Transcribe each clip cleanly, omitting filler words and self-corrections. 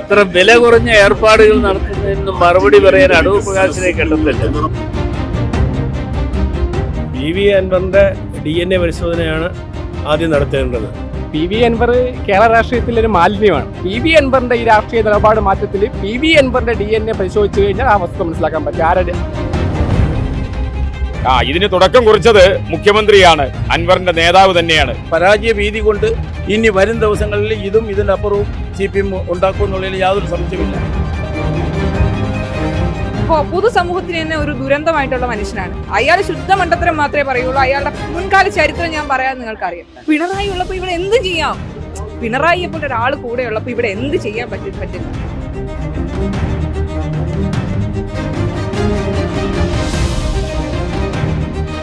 ഇത്ര വില കുറഞ്ഞ ഏർപ്പാടുകൾ നടത്തുന്നതിന് മറുപടി പറയാൻ അടൂർ പ്രകാശിനെ കണ്ടെത്തില്ല. PV അൻവറിന്റെ DNA പരിശോധനയാണ് ആദ്യം നടത്തേണ്ടത്. PV അൻവർ കേരള രാഷ്ട്രീയത്തിലൊരു മാലിന്യമാണ്. PV അൻവറിന്റെ ഈ രാഷ്ട്രീയ നിലപാട് മാറ്റത്തിൽ PV അൻവറിന്റെ DNA പരിശോധിച്ചു കഴിഞ്ഞാൽ ആ വസ്തുത മനസ്സിലാക്കാൻ പറ്റും. ആരുടെ ഇതിന് തുടക്കം കുറിച്ചത് മുഖ്യമന്ത്രിയാണ്, അൻവറിന്റെ നേതാവ് തന്നെയാണ്. പരാജയ ഭീതി കൊണ്ട് ഇനി വരും ദിവസങ്ങളിൽ ഇതും ഇതിന്റെ അപ്പുറവും CPM ഉണ്ടാക്കുമെന്നുള്ളതിൽ യാതൊരു സംശയമില്ല. പൊതുസമൂഹത്തിന് തന്നെ ഒരു ദുരന്തമായിട്ടുള്ള മനുഷ്യനാണ് അയാൾ. ശുദ്ധ മണ്ടത്തരം മാത്രമേ പറയുള്ളൂ. അയാളുടെ മുൻകാല ചരിത്രം ഞാൻ പറയാൻ നിങ്ങൾക്കറിയാം. പിണറായി ഉള്ളപ്പോൾ ഇവിടെ എന്ത് ചെയ്യാം? പിണറായിയെ പോലെ ഒരാൾ കൂടെ ഉള്ളപ്പോൾ ഇവിടെ എന്ത് ചെയ്യാൻ പറ്റില്ല.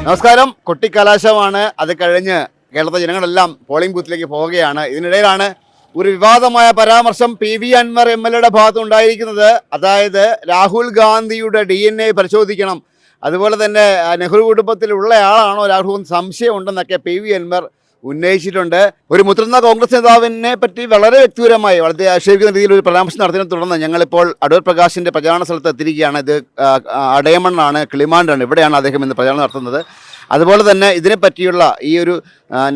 നമസ്കാരം. കൊട്ടിക്കലാശമാണ്. അത് കഴിഞ്ഞ് കേരളത്തിലെ ജനങ്ങളെല്ലാം പോളിംഗ് ബൂത്തിലേക്ക് പോവുകയാണ്. ഇതിനിടയിലാണ് ഒരു വിവാദമായ പരാമർശം PV അൻവർ MLA ഭാഗത്ത് ഉണ്ടായിരിക്കുന്നത്. അതായത് രാഹുൽ ഗാന്ധിയുടെ DNA പരിശോധിക്കണം, അതുപോലെ തന്നെ നെഹ്റു കുടുംബത്തിലുള്ള ആളാണോ രാഹുൽ സംശയമുണ്ടെന്നൊക്കെ PV അൻവർ ഉന്നയിച്ചിട്ടുണ്ട്. ഒരു മുതിർന്ന കോൺഗ്രസ് നേതാവിനെ പറ്റി വളരെ വ്യക്തിപരമായി വളരെ ആക്ഷേപിക്കുന്ന രീതിയിൽ ഒരു പരാമർശം നടത്തിയതിനെ തുടർന്ന് ഞങ്ങളിപ്പോൾ അടൂർ പ്രകാശിൻ്റെ പ്രചാരണ സ്ഥലത്ത് എത്തിയിരിക്കുകയാണ്. ഇത് അടയമണ്ണാണ്, കിളിമാണ്ടാണ്. ഇവിടെയാണ് അദ്ദേഹം ഇന്ന് പ്രചാരണം നടത്തുന്നത്. അതുപോലെ തന്നെ ഇതിനെപ്പറ്റിയുള്ള ഈ ഒരു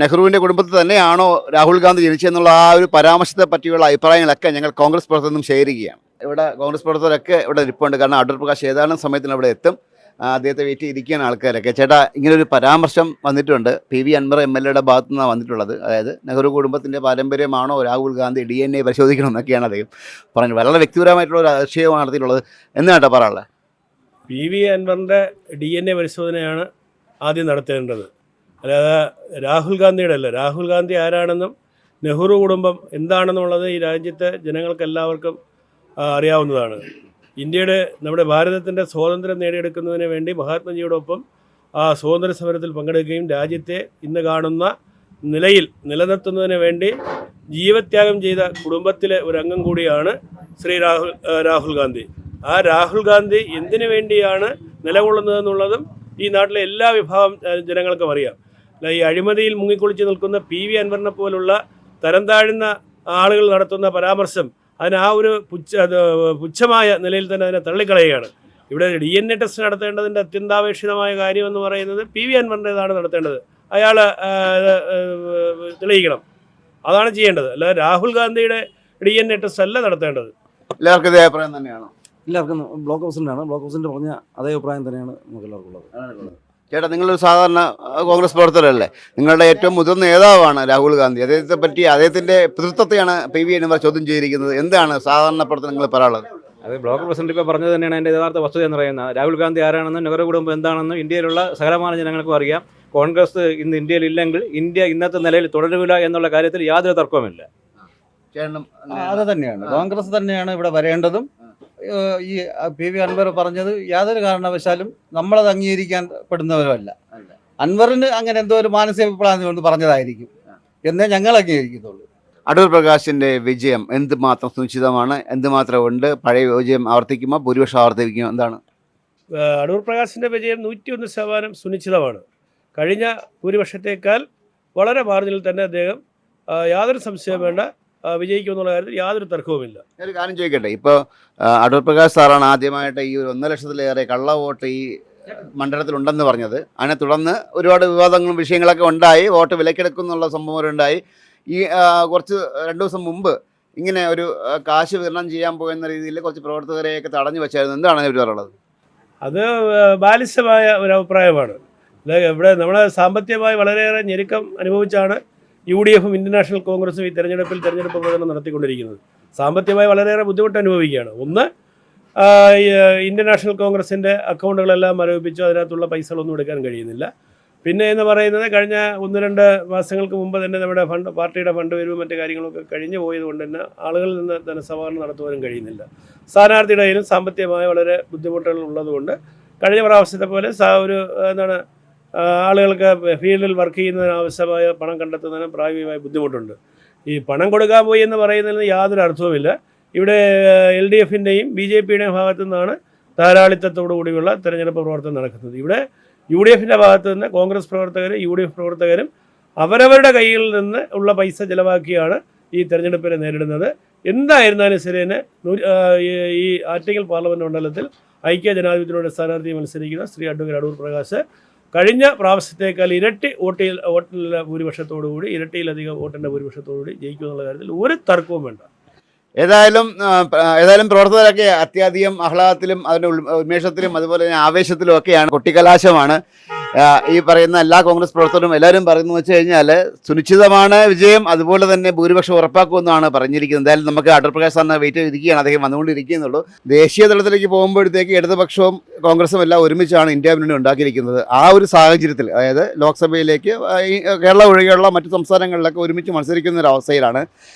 നെഹ്റുവിൻ്റെ കുടുംബത്തിൽ തന്നെയാണോ രാഹുൽ ഗാന്ധി ജനിച്ചതെന്നുള്ള ആ ഒരു പരാമർശത്തെ പറ്റിയുള്ള അഭിപ്രായങ്ങളൊക്കെ ഞങ്ങൾ കോൺഗ്രസ് പ്രവർത്തകർ നിന്നും ഷെയർ ഇവിടെ കോൺഗ്രസ് പ്രവർത്തകരൊക്കെ ഇവിടെ ഇരിപ്പുണ്ട്. കാരണം അടൂർ പ്രകാശ് ഏതാനും സമയത്തിന് അവിടെ എത്തും. അദ്ദേഹത്തെ വെയിറ്റ് ചെയ്തിരിക്കുകയാണ് ആൾക്കാരൊക്കെ. ചേട്ടാ, ഇങ്ങനൊരു പരാമർശം വന്നിട്ടുണ്ട്. PV അൻവർ MLA ഭാഗത്തു നിന്നാണ് വന്നിട്ടുള്ളത്. അതായത് നെഹ്റു കുടുംബത്തിൻ്റെ പാരമ്പര്യമാണോ രാഹുൽ ഗാന്ധി DNA പരിശോധിക്കണം എന്നൊക്കെയാണ് അദ്ദേഹം പറഞ്ഞത്. വളരെ വ്യക്തിപരമായിട്ടുള്ള ഒരു ആശയമാണ് നടത്തിയിട്ടുള്ളത്. എന്നാട്ടോ പറയാനുള്ളത്? PV അൻവറിന്റെ DNA പരിശോധനയാണ് ആദ്യം നടത്തേണ്ടത്, അല്ലാതെ രാഹുൽ ഗാന്ധിയുടെ അല്ല. രാഹുൽ ഗാന്ധി ആരാണെന്നും നെഹ്റു കുടുംബം എന്താണെന്നുള്ളത് ഈ രാജ്യത്തെ ജനങ്ങൾക്ക് എല്ലാവർക്കും അറിയാവുന്നതാണ്. നമ്മുടെ ഭാരതത്തിൻ്റെ സ്വാതന്ത്ര്യം നേടിയെടുക്കുന്നതിന് വേണ്ടി മഹാത്മജിയോടൊപ്പം ആ സ്വാതന്ത്ര്യ സമരത്തിൽ പങ്കെടുക്കുകയും രാജ്യത്തെ ഇന്ന് കാണുന്ന നിലയിൽ നിലനിർത്തുന്നതിന് വേണ്ടി ജീവത്യാഗം ചെയ്ത കുടുംബത്തിലെ ഒരു അംഗം കൂടിയാണ് ശ്രീ രാഹുൽ ഗാന്ധി. ആ രാഹുൽ ഗാന്ധി എന്തിനു വേണ്ടിയാണ് നിലകൊള്ളുന്നതെന്നുള്ളതും ഈ നാട്ടിലെ എല്ലാ വിഭാഗം ജനങ്ങൾക്കും അറിയാം. ഈ അഴിമതിയിൽ മുങ്ങിക്കുളിച്ച് നിൽക്കുന്ന PV അൻവറിനെ പോലുള്ള തരം താഴ്ന്ന ആളുകൾ നടത്തുന്ന പരാമർശം അതിന് ആ ഒരു പുച്ഛമായ നിലയിൽ തന്നെ അതിനെ തള്ളിക്കളയുകയാണ്. ഇവിടെ DNA ടെസ്റ്റ് നടത്തേണ്ടതിൻ്റെ അത്യന്താപേക്ഷിതമായ കാര്യമെന്ന് പറയുന്നത് PV അൻവറിൻ്റെതാണ് നടത്തേണ്ടത്. അയാൾ തെളിയിക്കണം, അതാണ് ചെയ്യേണ്ടത്. അല്ലാതെ രാഹുൽ ഗാന്ധിയുടെ DNA ടെസ്റ്റ് അല്ല നടത്തേണ്ടത്. എല്ലാവർക്കും ഇതേ അഭിപ്രായം തന്നെയാണോ? എല്ലാവർക്കും ബ്ലോക്ക് പ്രസിഡന്റാണ്. ബ്ലോക്ക് പ്രസിഡന്റ് പറഞ്ഞ അതേ അഭിപ്രായം തന്നെയാണ് നമുക്ക് എല്ലാവർക്കും ഉള്ളത്. ചേട്ടാ, നിങ്ങളൊരു സാധാരണ കോൺഗ്രസ് പ്രവർത്തകരല്ലേ? നിങ്ങളുടെ ഏറ്റവും മുതിർന്ന നേതാവാണ് രാഹുൽ ഗാന്ധി. അദ്ദേഹത്തിൻ്റെ പിതൃത്വത്തെയാണ് PV അൻവർ ചോദ്യം ചെയ്തിരിക്കുന്നത്. എന്താണ് സാധാരണ പ്രവർത്തനം നിങ്ങൾ പറയാനുള്ളത്? അത് ബ്ലോക്ക് പ്രസിഡന്റ് ഇപ്പോൾ പറഞ്ഞത് തന്നെയാണ് എൻ്റെ യഥാർത്ഥ വസ്തുത എന്ന് പറയുന്നത്. രാഹുൽ ഗാന്ധി ആരാണെന്നും നെഹ്റു കുടുംബം എന്താണെന്നും ഇന്ത്യയിലുള്ള സകലമാന ജനങ്ങൾക്കും അറിയാം. കോൺഗ്രസ് ഇന്ന് ഇന്ത്യയിൽ ഇല്ലെങ്കിൽ ഇന്ത്യ ഇന്നത്തെ നിലയിൽ തുടരില്ല എന്നുള്ള കാര്യത്തിൽ യാതൊരു തർക്കവുമില്ല. അത് തന്നെയാണ്, കോൺഗ്രസ് തന്നെയാണ് ഇവിടെ വരേണ്ടതും. ഈ PV അൻവർ പറഞ്ഞത് യാതൊരു കാരണവശാലും നമ്മളത് അംഗീകരിക്കാൻ പെടുന്നവരുമല്ല. അൻവറിന് അങ്ങനെ എന്തോ ഒരു മാനസിക അഭിപ്രായം കൊണ്ട് പറഞ്ഞതായിരിക്കും എന്നേ ഞങ്ങൾ അംഗീകരിക്കുന്നുള്ളൂ. അടൂർ പ്രകാശിൻ്റെ വിജയം എന്തുമാത്രം സുനിശ്ചിതമാണ്? എന്തുമാത്രം ഉണ്ട്? പഴയ വിജയം ആവർത്തിക്കുമോ? ഭൂരിപക്ഷം ആവർത്തിക്കുമോ? എന്താണ്? അടൂർ പ്രകാശിൻ്റെ വിജയം 101% സുനിശ്ചിതമാണ്. കഴിഞ്ഞ ഭൂരിപക്ഷത്തേക്കാൾ വളരെ മാർജിനിൽ തന്നെ അദ്ദേഹം യാതൊരു സംശയം വേണ്ട വിജയിക്കുമെന്നുള്ള കാര്യത്തിൽ യാതൊരു തർക്കവുമില്ല. ഒരു കാര്യം ചോദിക്കട്ടെ, ഇപ്പോൾ അടൂർ പ്രകാശ് സാറാണ് ആദ്യമായിട്ട് ഈ ഒരു 1 ലക്ഷത്തിലേറെ കള്ള വോട്ട് ഈ മണ്ഡലത്തിലുണ്ടെന്ന് പറഞ്ഞത്. അതിനെ തുടർന്ന് ഒരുപാട് വിവാദങ്ങളും വിഷയങ്ങളൊക്കെ ഉണ്ടായി. വോട്ട് വിലക്കെടുക്കുന്നുള്ള സംഭവം ഉണ്ടായി. ഈ 2 ദിവസം മുമ്പ് ഇങ്ങനെ ഒരു കാശ് വിതരണം ചെയ്യാൻ പോകുന്ന രീതിയിൽ കുറച്ച് പ്രവർത്തകരെയൊക്കെ തടഞ്ഞു വെച്ചായിരുന്നു. എന്താണ് അതിനെ പറയുള്ളത്? അത് ബാലിശമായ ഒരു അഭിപ്രായമാണ്. ഇവിടെ നമ്മളെ സാമ്പത്തികമായി വളരെയേറെ ഞെരുക്കം അനുഭവിച്ചാണ് UDFും ഇന്ത്യൻ നാഷണൽ കോൺഗ്രസും ഈ തെരഞ്ഞെടുപ്പ് പ്രകടനം നടത്തിക്കൊണ്ടിരിക്കുന്നത്. സാമ്പത്തികമായി വളരെയേറെ ബുദ്ധിമുട്ട് അനുഭവിക്കുകയാണ്. ഒന്ന്, ഇന്ത്യൻ നാഷണൽ കോൺഗ്രസിൻ്റെ അക്കൗണ്ടുകളെല്ലാം മരവിപ്പിച്ചു, അതിനകത്തുള്ള പൈസകളൊന്നും എടുക്കാൻ കഴിയുന്നില്ല. പിന്നെ എന്ന് പറയുന്നത് കഴിഞ്ഞ 1-2 മാസങ്ങൾക്ക് മുമ്പ് തന്നെ നമ്മുടെ പാർട്ടിയുടെ ഫണ്ട് വരവും മറ്റു കാര്യങ്ങളൊക്കെ കഴിഞ്ഞു പോയതുകൊണ്ട് തന്നെ ആളുകളിൽ നിന്ന് ധനസമാഹരണം നടത്തുവാനും കഴിയുന്നില്ല. സ്ഥാനാർത്ഥിയുടെ കയ്യിലും സാമ്പത്തികമായി വളരെ ബുദ്ധിമുട്ടുകൾ ഉള്ളതുകൊണ്ട് കഴിഞ്ഞ പ്രാവശ്യത്തെ പോലെ ആളുകൾക്ക് ഫീൽഡിൽ വർക്ക് ചെയ്യുന്നതിന് ആവശ്യമായ പണം കണ്ടെത്തുന്നതിന് പ്രായോഗികമായ ബുദ്ധിമുട്ടുണ്ട്. ഈ പണം കൊടുക്കാൻ പോയി എന്ന് പറയുന്നതിന് യാതൊരു അർത്ഥവുമില്ല. ഇവിടെ LDFിൻ്റെയും BJPയുടെയും ഭാഗത്തു നിന്നാണ് ധാരാളിത്തത്തോടു കൂടിയുള്ള തെരഞ്ഞെടുപ്പ് പ്രവർത്തനം നടക്കുന്നത്. ഇവിടെ UDFിൻ്റെ ഭാഗത്തു നിന്ന് കോൺഗ്രസ് പ്രവർത്തകരും UDF പ്രവർത്തകരും അവരവരുടെ കയ്യിൽ നിന്ന് ഉള്ള പൈസ ചിലവാക്കിയാണ് ഈ തെരഞ്ഞെടുപ്പിനെ നേരിടുന്നത്. എന്തായിരുന്നാലും ശരി തന്നെ ഈ ആറ്റിങ്ങൽ പാർലമെൻറ്റ് മണ്ഡലത്തിൽ ഐക്യ ജനാധിപത്യത്തിലൂടെ സ്ഥാനാർത്ഥി മത്സരിക്കുന്ന ശ്രീ അഡ്വക്കേറ്റ് അടൂർ പ്രകാശ് കഴിഞ്ഞ പ്രാവശ്യത്തേക്കാൾ ഇരട്ടി വോട്ടിലെ ഭൂരിപക്ഷത്തോടുകൂടി ഇരട്ടിയിലധികം വോട്ടിൻ്റെ ഭൂരിപക്ഷത്തോടുകൂടി ജയിക്കുമെന്നുള്ള കാര്യത്തിൽ ഒരു തർക്കവും വേണ്ട. ഏതായാലും പ്രവർത്തകരൊക്കെ അത്യധികം ആഹ്ലാദത്തിലും അതിൻ്റെ ഉന്മേഷത്തിലും അതുപോലെ തന്നെ ആവേശത്തിലും ഒക്കെയാണ്. കൊട്ടിക്കലാശമാണ്. ഈ പറയുന്ന എല്ലാ കോൺഗ്രസ് പ്രവർത്തകരും എല്ലാവരും പറയുന്നത് വെച്ച് കഴിഞ്ഞാൽ സുനിശ്ചിതമാണ് വിജയം, അതുപോലെ തന്നെ ഭൂരിപക്ഷം ഉറപ്പാക്കുമെന്നാണ് പറഞ്ഞിരിക്കുന്നത്. എന്തായാലും നമുക്ക് അടൂർ പ്രകാശ് സാറിന് വെയിറ്റ് ചെയ്തിരിക്കുകയാണ്, അദ്ദേഹം വന്നുകൊണ്ടിരിക്കുന്നുള്ളൂ. ദേശീയ തലത്തിലേക്ക് പോകുമ്പോഴത്തേക്ക് ഇടതുപക്ഷവും കോൺഗ്രസും എല്ലാം ഒരുമിച്ചാണ് ഇന്ത്യ മുന്നണി ഉണ്ടാക്കിയിരിക്കുന്നത്. ആ ഒരു സാഹചര്യത്തിൽ, അതായത് ലോക്സഭയിലേക്ക് കേരള ഒഴികെയുള്ള മറ്റു സംസ്ഥാനങ്ങളിലൊക്കെ ഒരുമിച്ച് മത്സരിക്കുന്ന ഒരു അവസ്ഥയിലാണ്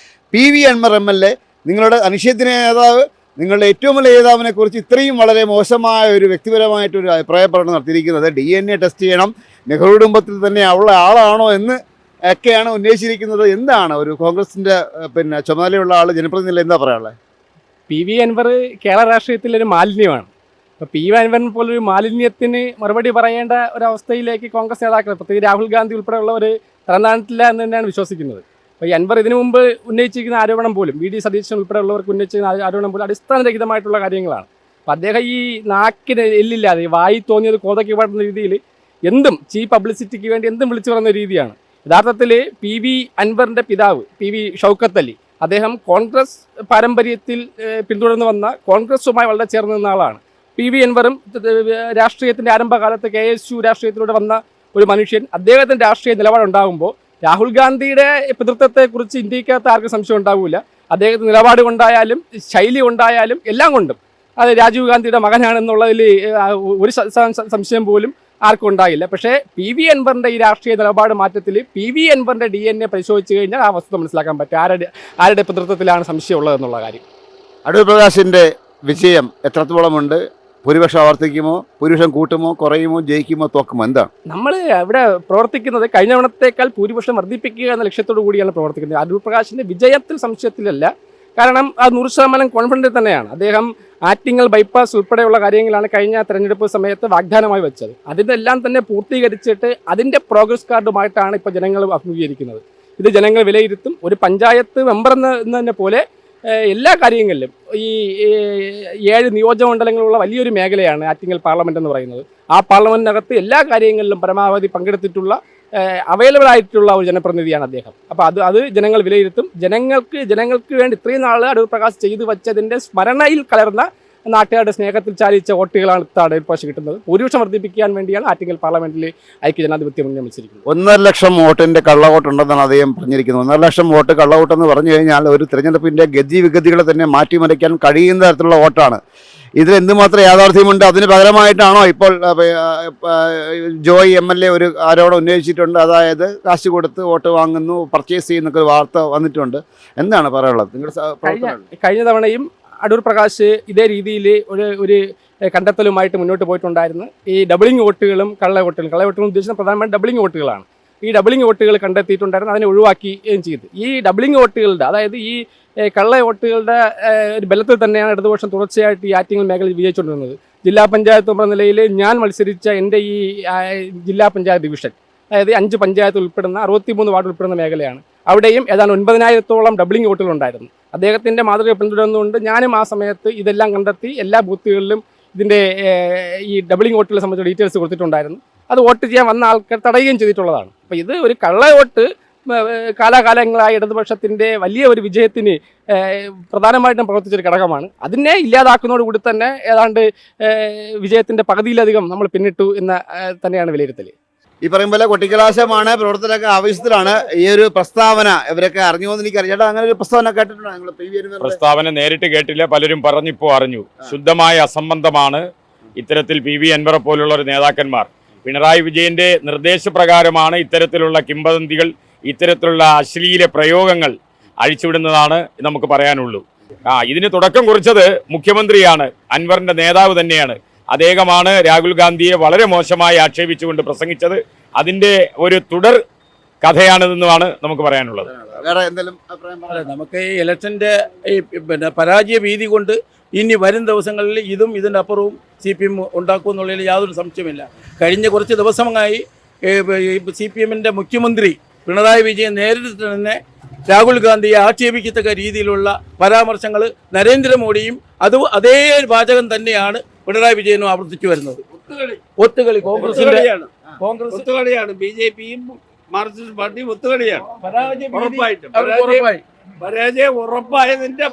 PV അൻവർ MLA നിങ്ങളുടെ അനിശ്ചിതമായ നേതാവ്, നിങ്ങളുടെ ഏറ്റവും വലിയ നേതാവിനെ കുറിച്ച് ഇത്രയും വളരെ മോശമായ ഒരു വ്യക്തിപരമായിട്ടൊരു അഭിപ്രായ പ്രകടനം നടത്തിയിരിക്കുന്നത്. DNA ടെസ്റ്റ് ചെയ്യണം, നെഹ്റു കുടുംബത്തിൽ തന്നെ ഉള്ള ആളാണോ എന്ന് ഒക്കെയാണ് ഉന്നയിച്ചിരിക്കുന്നത്. എന്താണ് ഒരു കോൺഗ്രസിൻ്റെ ചുമതലയുള്ള ആൾ ജനപ്രതിനിധിയിൽ എന്താ പറയാനുള്ളത്? PV അൻവർ കേരള രാഷ്ട്രീയത്തിലൊരു മാലിന്യമാണ്. അപ്പോൾ PV അൻവറിനെ പോലൊരു മാലിന്യത്തിന് മറുപടി പറയേണ്ട ഒരവസ്ഥയിലേക്ക് കോൺഗ്രസ് നേതാക്കൾ, പ്രത്യേകിച്ച് രാഹുൽ ഗാന്ധി ഉൾപ്പെടെയുള്ളവർ തരംതാണിട്ടില്ല എന്ന് തന്നെയാണ് വിശ്വസിക്കുന്നത്. അപ്പോൾ ഈ അൻവർ ഇതിനു മുമ്പ് ഉന്നയിച്ചിരിക്കുന്ന ആരോപണം പോലും, VD സതീശൻ ഉൾപ്പെടെയുള്ളവർക്ക് ഉന്നയിച്ചിരിക്കുന്ന ആരോപണം പോലും അടിസ്ഥാനരഹിതമായിട്ടുള്ള കാര്യങ്ങളാണ്. അപ്പോൾ അദ്ദേഹം ഈ നാക്കിന് എല്ലില്ലാതെ വായി തോന്നിയത് കോതയ്ക്ക് പാടുന്ന രീതിയിൽ എന്തും ചീപ്പ് പബ്ലിസിറ്റിക്ക് വേണ്ടി എന്തും വിളിച്ചു പറയുന്ന രീതിയാണ്. യഥാർത്ഥത്തിൽ PV അൻവറിൻ്റെ പിതാവ് PV ഷൗക്കത്ത് അലി, അദ്ദേഹം കോൺഗ്രസ് പാരമ്പര്യത്തിൽ പിന്തുടർന്ന് വന്ന, കോൺഗ്രസുമായി വളരെ ചേർന്ന് നിന്ന ആളാണ്. PV അൻവറും രാഷ്ട്രീയത്തിൻ്റെ ആരംഭകാലത്ത് KSU രാഷ്ട്രീയത്തിലൂടെ വന്ന ഒരു മനുഷ്യൻ. അദ്ദേഹത്തിൻ്റെ രാഷ്ട്രീയ നിലപാടുണ്ടാകുമ്പോൾ രാഹുൽ ഗാന്ധിയുടെ പിതൃത്വത്തെക്കുറിച്ച് ഇന്ത്യക്കകത്ത് ആർക്കും സംശയം ഉണ്ടാവില്ല. അദ്ദേഹത്തിന് നിലപാട് കൊണ്ടായാലും ശൈലി കൊണ്ടായാലും എല്ലാം കൊണ്ടും അത് രാജീവ് ഗാന്ധിയുടെ മകനാണെന്നുള്ളതിൽ ഒരു സംശയം പോലും ആർക്കും ഉണ്ടായില്ല. പക്ഷേ PV അൻവറിൻ്റെ ഈ രാഷ്ട്രീയ നിലപാട് മാറ്റത്തിൽ PV അൻവറിൻ്റെ DNA പരിശോധിച്ച് കഴിഞ്ഞാൽ ആ വസ്തുത മനസ്സിലാക്കാൻ പറ്റും ആരുടെ പിതൃത്വത്തിലാണ് സംശയമുള്ളതെന്നുള്ള കാര്യം. അടൂർ പ്രകാശിൻ്റെ വിജയം എത്രത്തോളമുണ്ട്? ഭൂരിപക്ഷം ആവർത്തിക്കുമോ, ഭൂരിപക്ഷം കൂട്ടുമോ, കുറയുമോ, ജയിക്കുമോ, തോക്കുമോ, എന്താണ്? നമ്മൾ ഇവിടെ പ്രവർത്തിക്കുന്നത് കഴിഞ്ഞ തവണത്തേക്കാൾ ഭൂരിപക്ഷം വർദ്ധിപ്പിക്കുക എന്ന ലക്ഷ്യത്തോടു കൂടിയാണ് പ്രവർത്തിക്കുന്നത്. അടൂർ പ്രകാശിൻ്റെ വിജയത്തിൽ സംശയത്തിലല്ല. കാരണം അത് 100% കോൺഫിഡൻറ്റ് തന്നെയാണ്. അദ്ദേഹം ആറ്റിങ്ങൽ ബൈപ്പാസ് ഉൾപ്പെടെയുള്ള കാര്യങ്ങളാണ് കഴിഞ്ഞ തെരഞ്ഞെടുപ്പ് സമയത്ത് വാഗ്ദാനമായി വെച്ചത്. അതിനെല്ലാം തന്നെ പൂർത്തീകരിച്ചിട്ട് അതിൻ്റെ പ്രോഗ്രസ് കാർഡുമായിട്ടാണ് ഇപ്പോൾ ജനങ്ങൾ അഭിമുഖീകരിക്കുന്നത്. ഇത് ജനങ്ങൾ വിലയിരുത്തും. ഒരു പഞ്ചായത്ത് മെമ്പർ എന്നതിനെ പോലെ എല്ലാ കാര്യങ്ങളിലും ഈ 7 നിയോജകമണ്ഡലങ്ങളുള്ള വലിയൊരു മേഖലയാണ് ആറ്റിങ്ങൽ പാർലമെൻറ്റ് എന്ന് പറയുന്നത്. ആ പാർലമെൻറ്റിനകത്ത് എല്ലാ കാര്യങ്ങളിലും പരമാവധി പങ്കെടുത്തിട്ടുള്ള അവൈലബിൾ ആയിട്ടുള്ള ഒരു ജനപ്രതിനിധിയാണ് അദ്ദേഹം. അപ്പോൾ അത് ജനങ്ങൾ വിലയിരുത്തും. ജനങ്ങൾക്ക് വേണ്ടി ഇത്രയും നാൾ അടൂർ പ്രകാശ് ചെയ്തു വച്ചതിൻ്റെ സ്മരണയിൽ കലർന്ന നാട്ടുകാരുടെ സ്നേഹത്തിൽ ചാലിച്ച വോട്ടുകളാണ് അടൂർ പ്രകാശ് കിട്ടുന്നത്. ഭൂരിപക്ഷം വർദ്ധിപ്പിക്കാൻ വേണ്ടിയാണ് ആറ്റിങ്ങൽ പാർലമെന്റിൽ ഐക്യജനാധിപത്യ മുന്നണി മത്സരിക്കുന്നത്. 1.5 ലക്ഷം വോട്ടിന്റെ കള്ളവോട്ടുണ്ടെന്നാണ് അദ്ദേഹം പറഞ്ഞിരിക്കുന്നത്. 1.5 ലക്ഷം വോട്ട് കള്ളവോട്ടെന്ന് പറഞ്ഞു കഴിഞ്ഞാൽ ഒരു തിരഞ്ഞെടുപ്പിന്റെ ഗതിവിഗതികളെ തന്നെ മാറ്റിമറിക്കാൻ കഴിയുന്ന തരത്തിലുള്ള വോട്ടാണ്. ഇതിൽ എന്തുമാത്രം യാഥാർത്ഥ്യമുണ്ട്? അതിന് പകരമായിട്ടാണോ ഇപ്പോൾ ജോയ് MLA ഒരു ആരോപണം ഉന്നയിച്ചിട്ടുണ്ട്, അതായത് കാശ് കൊടുത്ത് വോട്ട് വാങ്ങുന്നു, പർച്ചേസ് ചെയ്യുന്നൊക്കെ വാർത്ത വന്നിട്ടുണ്ട്. എന്താണ് പറയാനുള്ളത്? നിങ്ങളുടെ കഴിഞ്ഞ തവണയും അടൂർ പ്രകാശ് ഇതേ രീതിയിൽ ഒരു കണ്ടെത്തലുമായിട്ട് മുന്നോട്ട് പോയിട്ടുണ്ടായിരുന്നു. ഈ ഡബിളിംഗ് വോട്ടുകളും കള്ളവോട്ടുകളും ഉദ്ദേശിക്കുന്ന പ്രധാനമായും ഡബിളിംഗ് വോട്ടുകളാണ്. ഈ ഡബിളിംഗ് വോട്ടുകൾ കണ്ടെത്തിയിട്ടുണ്ടായിരുന്നു, അതിനെ ഒഴിവാക്കുകയും ചെയ്തു. ഈ ഡബിളിംഗ് വോട്ടുകളുടെ, അതായത് ഈ കള്ള വോട്ടുകളുടെ ഒരു ബലത്തിൽ തന്നെയാണ് ഇടതുപക്ഷം തുടർച്ചയായിട്ട് ഈ ആറ്റിങ്ങൽ മേഖലയിൽ വിജയിച്ചുകൊണ്ടിരുന്നത്. ജില്ലാ പഞ്ചായത്ത് എന്ന നിലയിൽ ഞാൻ മത്സരിച്ച എൻ്റെ ഈ ജില്ലാ പഞ്ചായത്ത് ഡിവിഷൻ, അതായത് 5 പഞ്ചായത്ത് ഉൾപ്പെടുന്ന 63 വാർഡ് ഉൾപ്പെടുന്ന മേഖലയാണ്. അവിടെയും ഏതാണ്ട് 9,000-ഓളം ഡബിളിംഗ് വോട്ടുകളുണ്ടായിരുന്നു. അദ്ദേഹത്തിൻ്റെ മാതൃക പിന്തുടർന്നുകൊണ്ട് ഞാനും ആ സമയത്ത് ഇതെല്ലാം കണ്ടെത്തി എല്ലാ ബൂത്തുകളിലും ഇതിൻ്റെ ഈ ഡബിളിംഗ് വോട്ടുകളെ സംബന്ധിച്ച ഡീറ്റെയിൽസ് കൊടുത്തിട്ടുണ്ടായിരുന്നു. അത് വോട്ട് ചെയ്യാൻ വന്ന ആൾക്കാർ തടയുകയും ചെയ്തിട്ടുള്ളതാണ്. അപ്പോൾ ഇത് ഒരു കള്ള വോട്ട് കാലാകാലങ്ങളായ ഇടതുപക്ഷത്തിൻ്റെ വലിയ ഒരു വിജയത്തിന് പ്രധാനമായിട്ടും പ്രവർത്തിച്ചൊരു ഘടകമാണ്. അതിനെ ഇല്ലാതാക്കുന്നതോടുകൂടി തന്നെ ഏതാണ്ട് വിജയത്തിൻ്റെ പകുതിയിലധികം നമ്മൾ പിന്നിട്ടു എന്ന് തന്നെയാണ് വിലയിരുത്തൽ. ഈ പറയും പോലെ കൊട്ടിക്കലാശമാണ്, പ്രവർത്തകരൊക്കെ ആവശ്യത്തിലാണ്. ഈ ഒരു പ്രസ്താവന ഇവരൊക്കെ അറിഞ്ഞുവെന്ന് എനിക്കറിയാം. ചേട്ടാ, അങ്ങനെ ഒരു പ്രസ്താവന കേട്ടിട്ടുണ്ടോ നിങ്ങൾ? പ്രസ്താവന നേരിട്ട് കേട്ടില്ല, പലരും പറഞ്ഞിപ്പോൾ അറിഞ്ഞു. ശുദ്ധമായ അസംബന്ധമാണ് ഇത്തരത്തിൽ PV അൻവറെ പോലുള്ള ഒരു നേതാക്കന്മാർ. പിണറായി വിജയന്റെ നിർദ്ദേശപ്രകാരമാണ് ഇത്തരത്തിലുള്ള കിംവദന്തികൾ, ഇത്തരത്തിലുള്ള അശ്ലീല പ്രയോഗങ്ങൾ അഴിച്ചുവിടുന്നതാണ് നമുക്ക് പറയാനുള്ളൂ. ഇതിന് തുടക്കം കുറിച്ചത് മുഖ്യമന്ത്രിയാണ്, അൻവറിന്റെ നേതാവ് തന്നെയാണ്. അദ്ദേഹമാണ് രാഹുൽ ഗാന്ധിയെ വളരെ മോശമായി ആക്ഷേപിച്ചുകൊണ്ട് പ്രസംഗിച്ചത്. അതിൻ്റെ ഒരു തുടർ കഥയാണിതെന്നുമാണ് നമുക്ക് പറയാനുള്ളത്. നമുക്ക് ഈ ഇലക്ഷൻ്റെ ഈ പരാജയ ഭീതി കൊണ്ട് ഇനി വരും ദിവസങ്ങളിൽ ഇതും ഇതിൻ്റെ അപ്പുറവും CPM ഉണ്ടാക്കുമെന്നുള്ളതിൽ യാതൊരു സംശയമില്ല. കഴിഞ്ഞ കുറച്ച് ദിവസമായി CPM-ൻ്റെ മുഖ്യമന്ത്രി പിണറായി വിജയൻ നേരിട്ട് തന്നെ രാഹുൽ ഗാന്ധിയെ ആക്ഷേപിക്കത്തക്ക രീതിയിലുള്ള പരാമർശങ്ങൾ നരേന്ദ്രമോദിയും അതേ വാചകം തന്നെയാണ് പിണറായി വിജയനും ആവർത്തിച്ചു വരുന്നത്. ഒത്തുകളി കോൺഗ്രസ് ഒത്തുകളിയാണ്. BJPയും മാർക്സിസ്റ്റ് പാർട്ടിയും ഒത്തുകളിയാണ്. ഉറപ്പായിട്ടും പരാജയം ഉറപ്പായതിന്റെ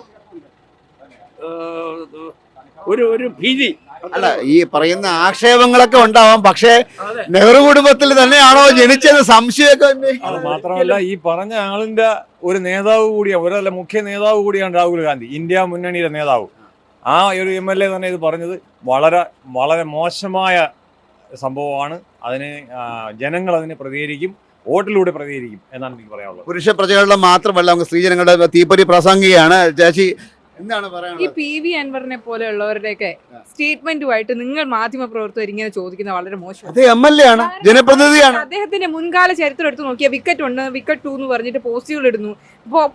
ഒരു ഭീതി. അല്ല, ഈ പറയുന്ന ആക്ഷേപങ്ങളൊക്കെ ഉണ്ടാവാം, പക്ഷേ നെഹ്റു കുടുംബത്തിൽ തന്നെയാണോ ജനിച്ചത് സംശയമൊക്കെ. മാത്രമല്ല, ഈ പറഞ്ഞ ആളിന്റെ ഒരു നേതാവ് കൂടിയാണ്, ഒരല്ല മുഖ്യ നേതാവ് കൂടിയാണ് രാഹുൽ ഗാന്ധി, ഇന്ത്യ മുന്നണിയുടെ നേതാവ്. ആ ഒരു MLA തന്നെ ഇത് പറഞ്ഞത് വളരെ വളരെ മോശമായ സംഭവമാണ്. അതിന് ജനങ്ങൾ അതിനെ പ്രതികരിക്കും, വോട്ടിലൂടെ പ്രതികരിക്കും എന്നാണ് എനിക്ക് പറയാനുള്ളത്. പുരുഷ പ്രജകളുടെ മാത്രമല്ല, നമുക്ക് സ്ത്രീജനങ്ങളുടെ തീപ്പൊരി പ്രസംഗിയാണ്. ചേച്ചി എന്താണ് ഈ പറയാനുള്ളത്? PV അൻവറിനെ പോലെയുള്ളവരുടെയൊക്കെ സ്റ്റേറ്റ്മെന്റുമായിട്ട് നിങ്ങൾ മാധ്യമ പ്രവർത്തകർ ഇങ്ങനെ ചോദിക്കുന്നത് വളരെ മോശമാണ്. അത് MLA ആണ്, ജനപ്രതിനിധിയാണ്. അദ്ദേഹത്തിന്റെ മുൻകാല ചരിത്രം എടുത്ത് നോക്കിയാൽ വിക്കറ്റ് 1, വിക്കറ്റ് 2 എന്ന് പറഞ്ഞിട്ട് പോസ്റ്റുകൾ ഇടുന്നു.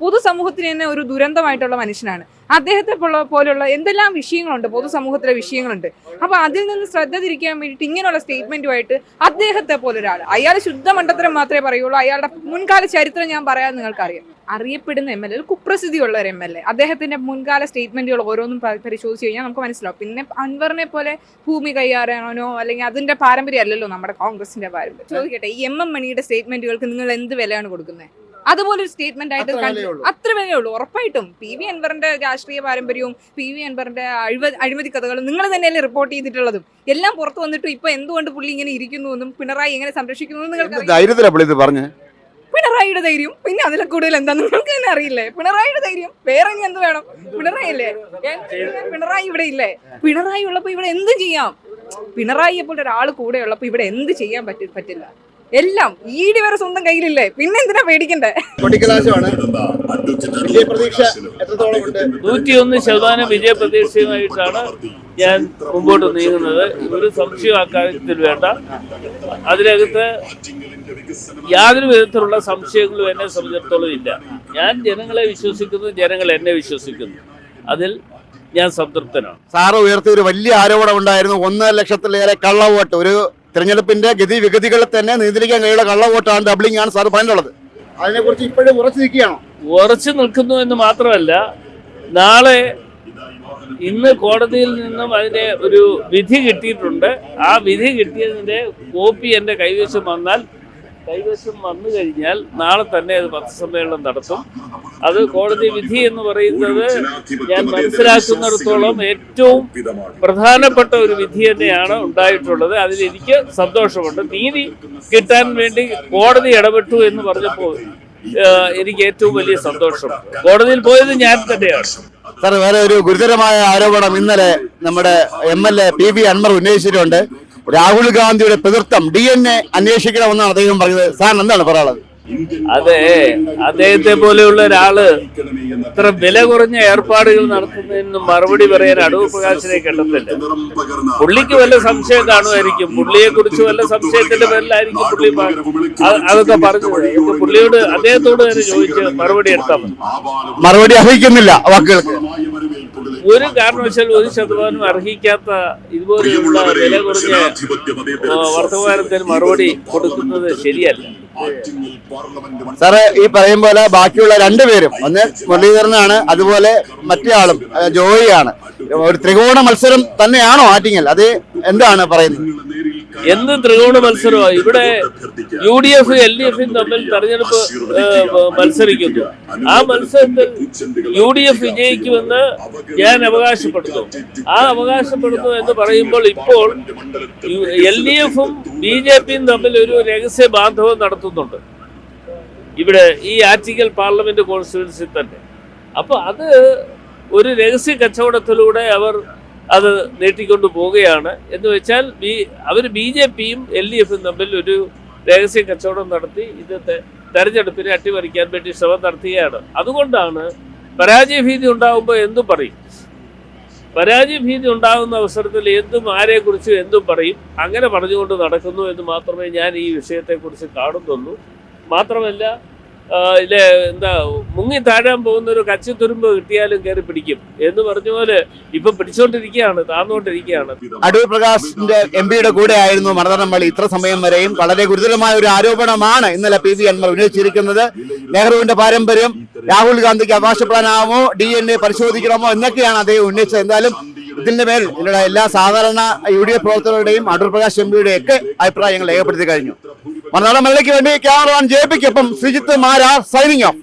പൊതുസമൂഹത്തിന് തന്നെ ഒരു ദുരന്തമായിട്ടുള്ള മനുഷ്യനാണ്. അദ്ദേഹത്തെ പോലെയുള്ള എന്തെല്ലാം വിഷയങ്ങളുണ്ട്, പൊതുസമൂഹത്തിലെ വിഷയങ്ങളുണ്ട്. അപ്പൊ അതിൽ നിന്ന് ശ്രദ്ധ തിരിക്കാൻ വേണ്ടിയിട്ട് ഇങ്ങനെയുള്ള സ്റ്റേറ്റ്മെന്റുമായിട്ട് അദ്ദേഹത്തെ പോലെ ഒരാൾ, അയാൾ ശുദ്ധ മണ്ടത്തരം മാത്രമേ പറയുള്ളൂ. അയാളുടെ മുൻകാല ചരിത്രം ഞാൻ പറയാൻ നിങ്ങൾക്കറിയാം. അറിയപ്പെടുന്ന MLA, കുപ്രസിദ്ധിയുള്ള ഒരു MLA, അദ്ദേഹത്തിന്റെ മുൻകാല സ്റ്റേറ്റ്മെന്റുകൾ ഓരോന്നും പരിശോധിച്ച് കഴിഞ്ഞാൽ നമുക്ക് മനസ്സിലാവും. പിന്നെ അൻവറിനെ പോലെ ഭൂമി കൈയാറാനോ അല്ലെങ്കിൽ അതിന്റെ പാരമ്പര്യം അല്ലല്ലോ നമ്മുടെ കോൺഗ്രസിന്റെ പാരമ്പര്യം. ചോദിക്കട്ടെ, ഈ MM മണിയുടെ സ്റ്റേറ്റ്മെന്റുകൾക്ക് നിങ്ങൾ എന്ത് വിലയാണ് കൊടുക്കുന്നത്? അതുപോലെ ഒരു സ്റ്റേറ്റ്മെന്റ് ആയിട്ട് അത്ര വിലയേ ഉള്ളൂ. ഉറപ്പായിട്ടും PV അൻവറിന്റെ രാഷ്ട്രീയ പാരമ്പര്യവും PV അൻവറിന്റെ അഴിമതി കഥകളും നിങ്ങൾ തന്നെയല്ലേ റിപ്പോർട്ട് ചെയ്തിട്ടുള്ളതും എല്ലാം പുറത്തു വന്നിട്ടും ഇപ്പൊ എന്തുകൊണ്ട് പുള്ളി ഇങ്ങനെ ഇരിക്കുന്നു എന്നും പിണറായി എങ്ങനെ പുള്ളി നിങ്ങൾക്ക് പറഞ്ഞു. പിണറായിയുടെ ധൈര്യം, പിന്നെ അതിലെ കൂടുതൽ എന്താ നിങ്ങൾക്ക് തന്നെ അറിയില്ലേ? പിണറായിയുടെ ധൈര്യം വേറെ ഇനി എന്ത് വേണം? പിണറായി അല്ലേ? പിണറായി ഇവിടെ ഇല്ലേ? പിണറായി ഉള്ളപ്പോ ഇവിടെ എന്ത് ചെയ്യാം? പിണറായിയെ പോലെ ഒരാൾ കൂടെ ഉള്ളപ്പോ ഇവിടെ എന്ത് ചെയ്യാൻ പറ്റില്ല. എല്ലാം ഈടി വരെ സ്വന്തം കയ്യിലില്ലേ, പിന്നെ എന്തിനാ പേടിക്കണ്ടേ? 101% വിജയപ്രതീക്ഷയുമായിട്ടാണ് ഞാൻ മുമ്പോട്ട് നീങ്ങുന്നത്. ഒരു സംശയം അക്കാര്യത്തിൽ വേണ്ട. അതിനകത്ത് യാതൊരു വിധത്തിലുള്ള സംശയങ്ങളും എന്നെ സംബന്ധിച്ചിടത്തോളം ഇല്ല. ഞാൻ ജനങ്ങളെ വിശ്വസിക്കുന്നു, ജനങ്ങൾ എന്നെ വിശ്വസിക്കുന്നു. അതിൽ ഞാൻ സംതൃപ്തനാണ്. സാറ് ഉയർത്തിയ ഒരു വലിയ ആരോപണം ഉണ്ടായിരുന്നു. 1 ലക്ഷത്തിലേറെ കള്ളവോട്ട്. ഒരു തെരഞ്ഞെടുപ്പിന്റെ ഗതിവിഗതികളെ തന്നെ നിയന്ത്രിക്കാൻ കഴിയുള്ള കള്ളവോട്ടാണ്, ഡബ്ലിംഗ് ആണ് സാർ പറഞ്ഞിട്ടുള്ളത്. അതിനെക്കുറിച്ച് ഇപ്പോഴും ഉറച്ചു നിൽക്കുകയാണോ? ഉറച്ചു നിൽക്കുന്നു എന്ന് മാത്രമല്ല, ഇന്ന് കോടതിയിൽ നിന്നും അതിന്റെ ഒരു വിധി കിട്ടിയിട്ടുണ്ട്. ആ വിധി കിട്ടിയതിന്റെ കോപ്പി എൻ്റെ കൈവശം വന്നു കഴിഞ്ഞാൽ നാളെ തന്നെ അത് പത്രസമ്മേളനം നടത്തും. അത് കോടതി വിധി എന്ന് പറയുന്നത് ഞാൻ മനസ്സിലാക്കുന്നിടത്തോളം ഏറ്റവും പ്രധാനപ്പെട്ട ഒരു വിധി തന്നെയാണ് ഉണ്ടായിട്ടുള്ളത്. അതിൽ എനിക്ക് സന്തോഷമുണ്ട്. നീതി കിട്ടാൻ വേണ്ടി കോടതി ഇടപെട്ടു എന്ന് പറഞ്ഞപ്പോൾ എനിക്ക് ഏറ്റവും വലിയ സന്തോഷം. കോടതിയിൽ പോയത് ഞാൻ തന്നെയാണ്. സാർ, വേറെ ഒരു ഗുരുതരമായ ആരോപണം ഇന്നലെ നമ്മുടെ MLA PV അൻവർ ഉന്നയിച്ചിട്ടുണ്ട്. രാഹുൽ ഗാന്ധിയുടെ പിതൃത്വം DNA അന്വേഷിക്കണമെന്നാണ് അദ്ദേഹം പറഞ്ഞത്. സാറിന് എന്താണ് പറയാനുള്ളത്? അതെ, അദ്ദേഹത്തെ പോലെയുള്ള ഒരാള് ഇത്ര വില കുറഞ്ഞ ഏർപ്പാടുകൾ നടത്തുന്നതിന് മറുപടി പറയാൻ അടൂർ പ്രകാശിനെ കണ്ടെത്തില്ല. പുള്ളിക്ക് വല്ല സംശയം കാണുമായിരിക്കും, പുള്ളിയെ കുറിച്ച് വല്ല സംശയത്തിന്റെ പേരിലായിരിക്കും പുള്ളി അതൊക്കെ പറഞ്ഞത്. പുള്ളിയോട് അദ്ദേഹത്തോട് തന്നെ ചോദിച്ച് മറുപടി എടുത്താൽ മതി. മറുപടി അർഹിക്കുന്നില്ല വാക്കുകൾക്ക്. ഒരു കാരണവശാലും 1% അർഹിക്കാത്ത ഇതുപോലെയുള്ള വില കുറഞ്ഞ വർത്തമാനത്തിന് മറുപടി കൊടുക്കുന്നത് ശരിയല്ല. സാറ് ഈ പറയും പോലെ ബാക്കിയുള്ള രണ്ടുപേരും, ഒന്ന് മുരളീധരനാണ്, അതുപോലെ മറ്റേ ആളും ജോയിയാണ്. ഒരു ത്രികോണ മത്സരം തന്നെയാണോ ആറ്റിങ്ങൽ? അത് എന്താണ് പറയുന്നത്? എന്ത് ത്രികോണ മത്സരമാണ് ഇവിടെ? UDF LDF തമ്മിൽ തെരഞ്ഞെടുപ്പ് മത്സരിക്കുന്നു. ആ മത്സരത്തിൽ UDF വിജയിക്കുമെന്ന് ഞാൻ അവകാശപ്പെടുന്നു. എന്ന് പറയുമ്പോൾ ഇപ്പോൾ LDF-ഉം BJP-യും തമ്മിൽ ഒരു രഹസ്യ ബാന്ധവം നടത്തുന്നുണ്ട് ഇവിടെ ഈ ആറ്റിങ്ങൽ പാർലമെന്റ് കോൺസ്റ്റിറ്റ്യുവൻസി തന്നെ. അപ്പോൾ അത് ഒരു രഹസ്യ കച്ചവടത്തിലൂടെ അവർ അത് നീട്ടിക്കൊണ്ട് പോവുകയാണ്. എന്ന് വെച്ചാൽ അവർ BJP-യും LDF-ഉം തമ്മിൽ ഒരു രഹസ്യ കച്ചവടം നടത്തി ഇത് തെരഞ്ഞെടുപ്പിനെ അട്ടിമറിക്കാൻ വേണ്ടി ശ്രമം നടത്തുകയാണ്. അതുകൊണ്ടാണ് പരാജയഭീതി ഉണ്ടാകുമ്പോൾ എന്തും പറയും. പരാജയഭീതി ഉണ്ടാകുന്ന അവസരത്തിൽ എന്തും ആരെക്കുറിച്ചും എന്തും പറയും. അങ്ങനെ പറഞ്ഞുകൊണ്ട് നടക്കുന്നു എന്ന് മാത്രമേ ഞാൻ ഈ വിഷയത്തെക്കുറിച്ച് കാണുന്നുള്ളൂ. മാത്രമല്ല എന്താ മുങ്ങി താഴാൻ പോകുന്ന ഒരു കച്ചിത്തുരുമ്പ് കിട്ടിയാലും കയറി പിടിക്കും എന്ന് പറഞ്ഞ പോലെ ഇപ്പൊ പിടിച്ചോണ്ടിരിക്കുകയാണ്, താന്നുകൊണ്ടിരിക്കുകയാണ്. അടൂർ പ്രകാശിന്റെ എംപിയുടെ കൂടെ ആയിരുന്നു മണതടംപള്ളി ഇത്ര സമയം വരെയും. വളരെ ഗുരുതരമായ ഒരു ആരോപണമാണ് ഇന്നലെ PV അൻവർ ഉന്നയിച്ചിരിക്കുന്നത്. നെഹ്റുവിന്റെ പാരമ്പര്യം രാഹുൽ ഗാന്ധിക്ക് അവകാശപ്പെടാനാമോ, DNA പരിശോധിക്കണമോ എന്നൊക്കെയാണ് അദ്ദേഹം ഉന്നയിച്ചത്. എന്തായാലും ഇതിന്റെ മേൽ ഇതിലുള്ള എല്ലാ സാധാരണ UDF പ്രവർത്തകരുടെയും അടൂർ പ്രകാശ് എംപിയുടെ ഒക്കെ അഭിപ്രായങ്ങൾ രേഖപ്പെടുത്തി കഴിഞ്ഞു. മണതടംപള്ളിക്ക് വേണ്ടി ക്യാമറമാൻ JP-ക്കൊപ്പം ശ്രീജിത്ത് മാരാർ സൈനിങ് ഓഫ്.